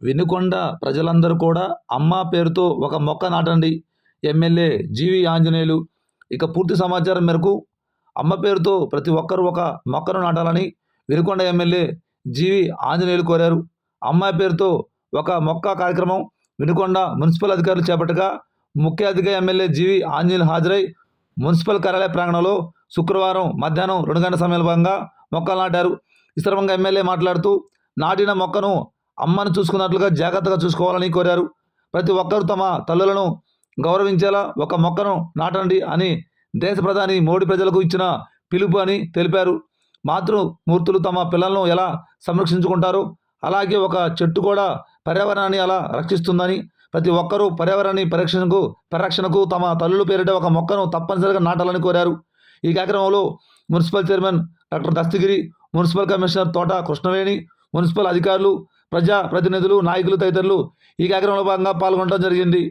వినుకొండ ప్రజలందరూ కూడా అమ్మ పేరుతో ఒక మొక్క నాటండి. ఎమ్మెల్యే జీవి ఆంజనేయులు. ఇక పూర్తి సమాచారం మేరకు అమ్మ పేరుతో ప్రతి ఒక్కరూ ఒక మొక్కను నాటాలని వినుకొండ ఎమ్మెల్యే జీవి ఆంజనేయులు కోరారు. అమ్మాయి పేరుతో ఒక మొక్క కార్యక్రమం వినుకొండ మున్సిపల్ అధికారులు చేపట్టగా ముఖ్య అతిథిగా ఎమ్మెల్యే జీవి ఆంజనేయులు హాజరై మున్సిపల్ కార్యాలయ ప్రాంగణంలో శుక్రవారం మధ్యాహ్నం 2 గంటల సమయంలో భాగంగా మొక్కలు నాటారు. ఈ సందర్భంగా ఎమ్మెల్యే మాట్లాడుతూ నాటిన మొక్కను అమ్మను చూసుకున్నట్లుగా జాగ్రత్తగా చూసుకోవాలని కోరారు. ప్రతి ఒక్కరూ తమ తల్లులను గౌరవించేలా ఒక మొక్కను నాటండి అని దేశ ప్రధాని మోడీ ప్రజలకు ఇచ్చిన పిలుపు అని తెలిపారు. మాతృమూర్తులు తమ పిల్లలను ఎలా సంరక్షించుకుంటారో అలాగే ఒక చెట్టు కూడా పర్యావరణాన్ని అలా రక్షిస్తుందని, ప్రతి ఒక్కరూ పర్యావరణాన్ని పరిరక్షణకు తమ తల్లుల పేరిట ఒక మొక్కను తప్పనిసరిగా నాటాలని కోరారు. ఈ కార్యక్రమంలో municipal chairman doctor Dastagiri, municipal commissioner తోట కృష్ణవేణి, మున్సిపల్ అధికారులు, ప్రజా ప్రతినిధులు, నాయకులు తదితరులు ఈ కార్యక్రమంలో భాగంగా పాల్గొనడం జరిగింది.